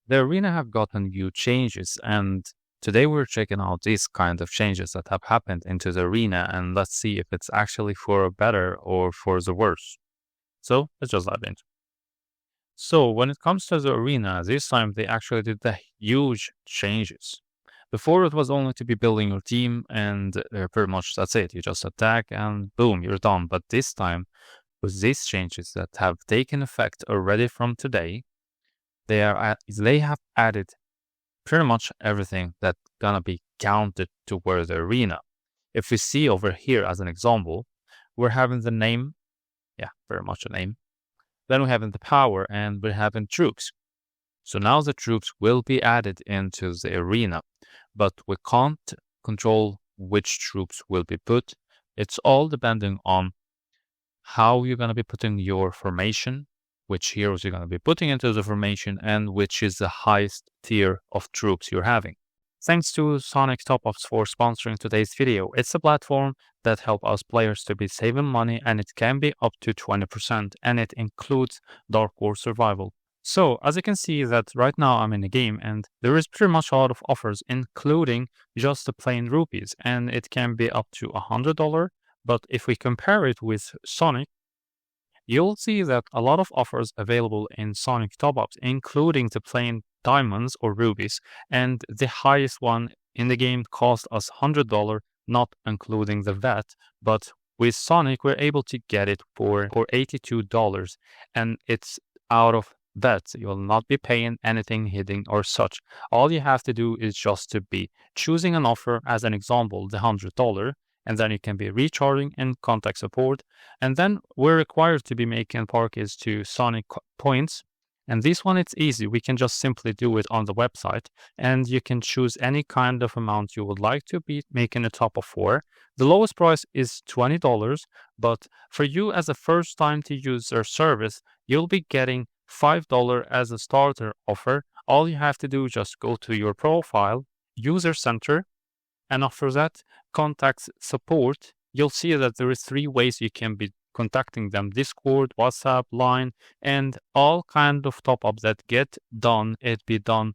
the arena have gotten new changes, and today we're checking out these kind of changes that have happened into the arena, and let's see if it's actually for the better or for the worse. So let's just dive in. So when it comes to the arena, this time they actually did the huge changes. Before it was only to be building your team and pretty much that's it. You just attack and boom, you're done. But this time, with these changes that have taken effect already from today, they have added pretty much everything that's gonna be counted toward the arena. If we see over here as an example, we're having the name, very much a name. Then we're having the power and we're having troops. So now the troops will be added into the arena, but we can't control which troops will be put. It's all depending on how you're going to be putting your formation, which heroes you're going to be putting into the formation, and which is the highest tier of troops you're having. Thanks to Sonic Top-Ups for sponsoring today's video. It's a platform that helps us players to be saving money, and it can be up to 20%, and it includes Dark War Survival. So, as you can see that right now I'm in a game, and there is pretty much a lot of offers, including just the plain rupees, and it can be up to $100, but if we compare it with Sonic, you'll see that a lot of offers available in Sonic Top-Ups, including the plain diamonds or rubies, and the highest one in the game cost us $100, not including the VAT, but with Sonic we're able to get it for $82, and it's out of VAT. You'll not be paying anything hidden or such. All you have to do is just to be choosing an offer, as an example, the $100, and then you can be recharging in contact support, and then we're required to be making parties to Sonic points. And this one, it's easy. We can just simply do it on the website, and you can choose any kind of amount you would like to be making a top of 4. The lowest price is $20, but for you as a first time to use their service, you'll be getting $5 as a starter offer. All you have to do is just go to your profile, user center, and after that, contact support. You'll see that there is 3 ways you can be contacting them: Discord, WhatsApp, Line, and all kind of top-ups that get done. It be done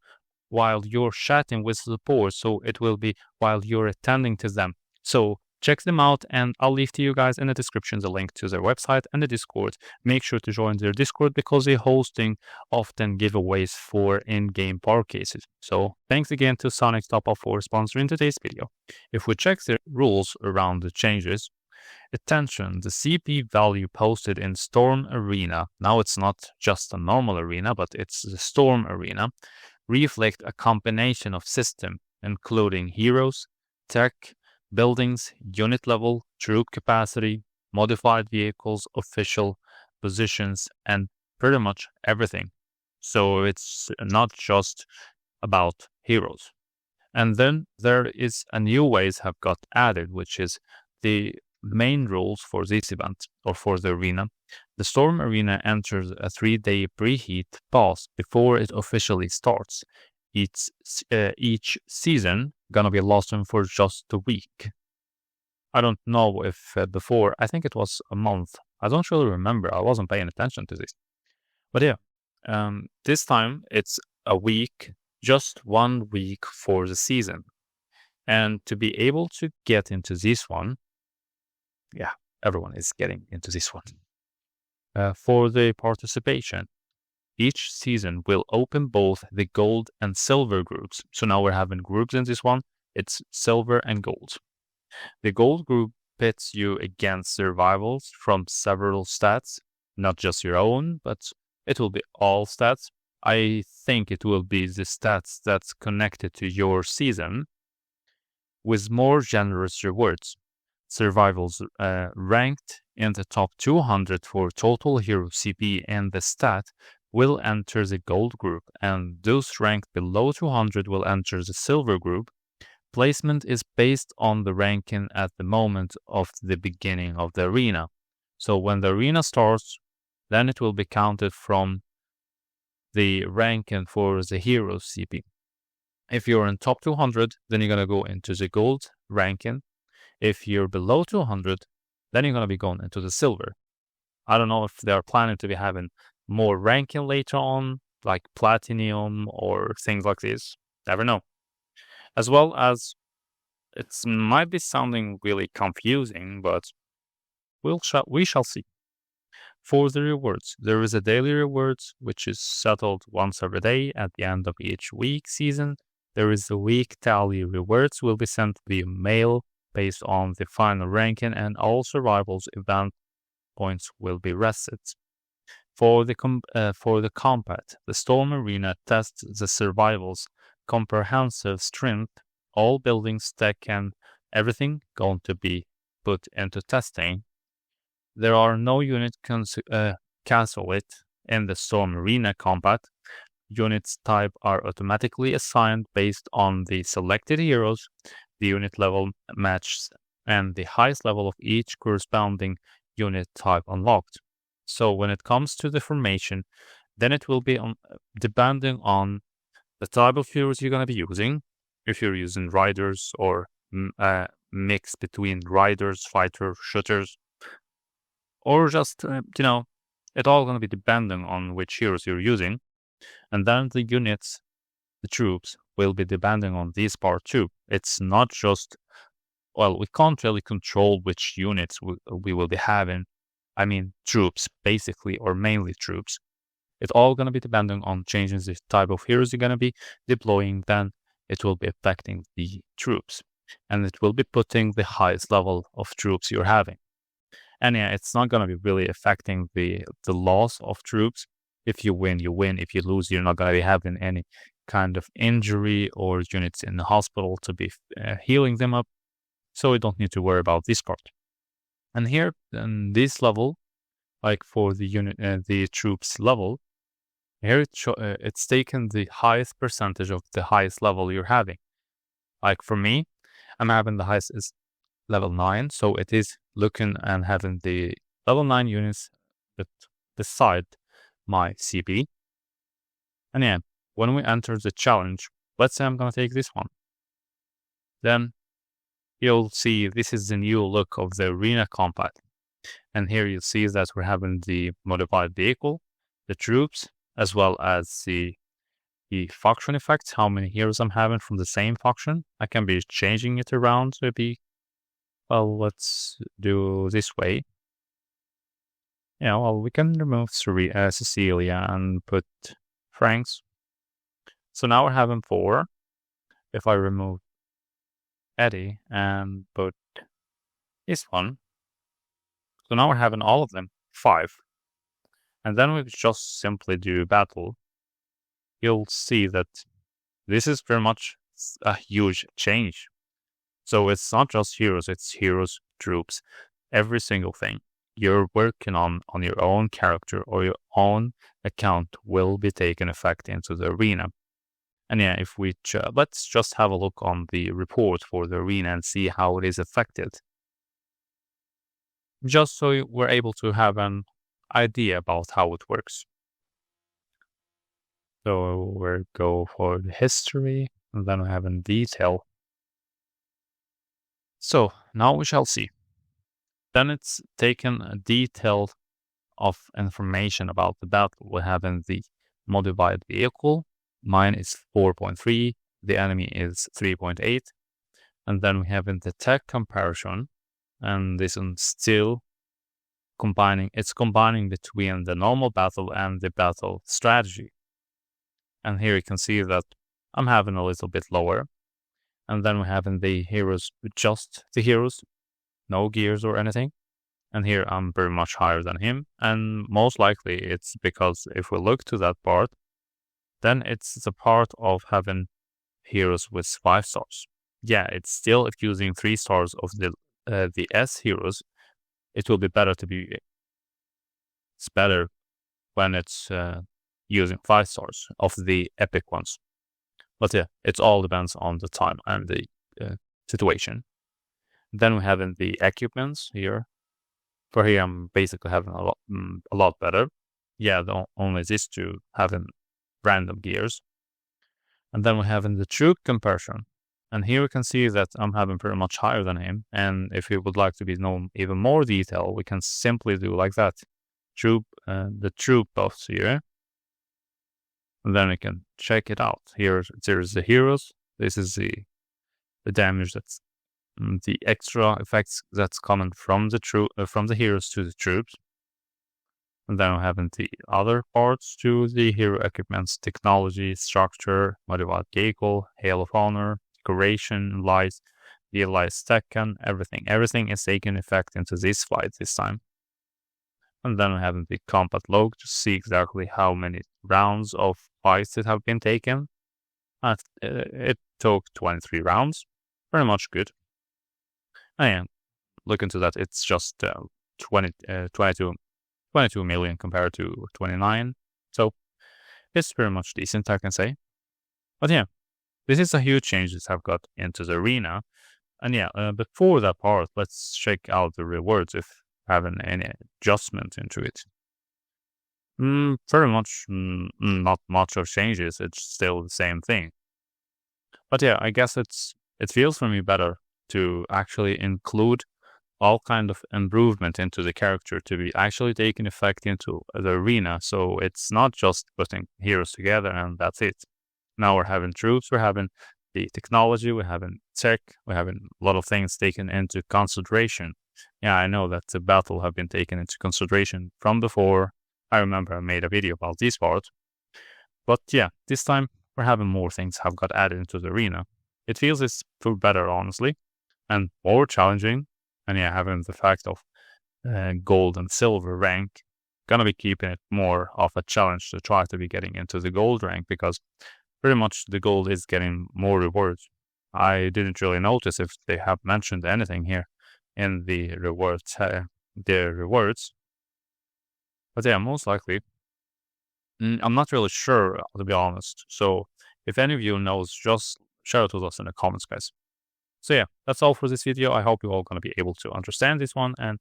while you're chatting with support, so it will be while you're attending to them. So check them out, and I'll leave to you guys in the description the link to their website and the Discord. Make sure to join their Discord because they're hosting often giveaways for in-game parties. So thanks again to Sonic Top-Up for sponsoring today's video. If we check the rules around the changes, attention, the CP value posted in Storm Arena, now it's not just a normal arena, but it's the Storm Arena, reflect a combination of system, including heroes, tech, buildings, unit level, troop capacity, modified vehicles, official positions, and pretty much everything. So it's not just about heroes. And then there is a new ways have got added, which is the main rules for this event or for the arena. The Storm Arena enters a 3-day preheat pause before it officially starts. Each season gonna be lasting for just a week. I don't know if before, I think it was a month. I don't really remember. I wasn't paying attention to this. But yeah, this time it's a week, just 1 week for the season. And to be able to get into this one, everyone is getting into this one. For the participation, each season will open both the gold and silver groups. So now we're having groups in this one. It's silver and gold. The gold group pits you against survivals from several stats, not just your own, but it will be all stats. I think it will be the stats that's connected to your season with more generous rewards. Survivals ranked in the top 200 for total hero CP and the stat will enter the gold group, and those ranked below 200 will enter the silver group. Placement is based on the ranking at the moment of the beginning of the arena. So when the arena starts, then it will be counted from the ranking for the hero CP. If you're in top 200, then you're going to go into the gold ranking. If you're below 200, then you're going to be going into the silver. I don't know if they are planning to be having more ranking later on like platinum or things like this. Never know. As well as it might be sounding really confusing, but we shall see. For the rewards, there is a daily rewards which is settled once every day at the end of each week season. There is the week tally rewards will be sent via mail based on the final ranking, and all survivals event points will be rested. For the combat, the Storm Arena tests the survival's comprehensive strength. All buildings, tech, and everything going to be put into testing. There are no unit cancel it in the Storm Arena combat. Units type are automatically assigned based on the selected heroes, the unit level matched, and the highest level of each corresponding unit type unlocked. So when it comes to the formation, then it will be depending on the type of heroes you're going to be using. If you're using riders or a mix between riders, fighters, shooters, or just, it's all going to be depending on which heroes you're using. And then the units, the troops, will be depending on this part too. It's not just, we can't really control which units we will be having. I mean, troops, basically, or mainly troops. It's all going to be depending on changing the type of heroes you're going to be deploying. Then it will be affecting the troops. And it will be putting the highest level of troops you're having. And yeah, it's not going to be really affecting the loss of troops. If you win, you win. If you lose, you're not going to be having any kind of injury or units in the hospital to be healing them up. So we don't need to worry about this part. And here, in this level, like for the unit, the troops level, here it's taken the highest percentage of the highest level you're having. Like for me, I'm having the highest is level 9, so it is looking and having the level 9 units that beside my CP. And yeah, when we enter the challenge, let's say I'm gonna take this one. Then you'll see this is the new look of the arena combat. And here you'll see that we're having the modified vehicle, the troops, as well as the faction effects, how many heroes I'm having from the same faction. I can be changing it around to be, let's do this way. We can remove Cecilia and put Franks. So now we're having 4. If I remove Eddie and put this one, so now we're having all of them, 5. And then we just simply do battle. You'll see that this is very much a huge change. So it's not just heroes, it's heroes, troops, every single thing you're working on your own character or your own account will be taking effect into the arena. And yeah, if we let's just have a look on the report for the arena and see how it is affected. Just so we're able to have an idea about how it works. So we'll go for the history, and then we have in detail. So now we shall see. Then it's taken a detail of information about the battle. We have in the modified vehicle. Mine is 4.3. The enemy is 3.8. And then we have in the tech comparison, and this is still combining between the normal battle and the battle strategy. And here you can see that I'm having a little bit lower. And then we have in the heroes, just the heroes, no gears or anything. And here I'm very much higher than him. And most likely it's because if we look to that part, then it's the part of having heroes with 5 stars. Yeah, it's still if using 3 stars of the S heroes, it will be better it's better when it's using 5 stars of the epic ones. But yeah, it all depends on the time and the situation. Then we have in the equipments here. For here, I'm basically having a lot better. Yeah, only these 2 having random gears. And then we have in the troop comparison. And here we can see that I'm having pretty much higher than him. And if we would like to be known even more detail, we can simply do like that. The troop buffs here. And then we can check it out. Here, there's the heroes. This is the damage that's the extra effects that's coming from the heroes to the troops. And then we have the other parts to the hero equipments: technology, structure, modified vehicle, hail of honor, decoration, light, the light second, everything. Everything is taking effect into this fight this time. And then we have the combat log to see exactly how many rounds of fights that have been taken. It took 23 rounds. Very much good. And look into that. It's just 22 million compared to 29. So it's pretty much decent, I can say. But yeah, this is a huge change that have got into the arena. And yeah, before that part, let's check out the rewards if having any adjustment into it. Very much not much of changes. It's still the same thing. But yeah, I guess it feels for me better to actually include all kind of improvement into the character to be actually taking effect into the arena. So it's not just putting heroes together and that's it. Now we're having troops, we're having the technology, we're having tech, we're having a lot of things taken into consideration. Yeah, I know that the battle have been taken into consideration from before. I remember I made a video about this part. But yeah, this time we're having more things have got added into the arena. It feels it's feel better, honestly, and more challenging. And yeah, having the fact of gold and silver rank, gonna be keeping it more of a challenge to try to be getting into the gold rank, because pretty much the gold is getting more rewards. I didn't really notice if they have mentioned anything here in the rewards, but yeah, most likely. I'm not really sure, to be honest. So if any of you knows, just share it with us in the comments, guys. So yeah, that's all for this video. I hope you're all going to be able to understand this one and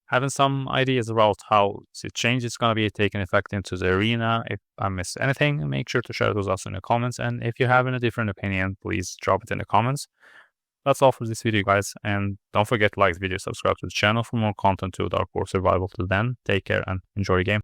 having some ideas about how the change is going to be taking effect into the arena. If I missed anything, make sure to share it with us in the comments. And if you have a different opinion, please drop it in the comments. That's all for this video, guys. And don't forget to like the video, subscribe to the channel for more content to Dark War Survival. Till then, take care and enjoy the game.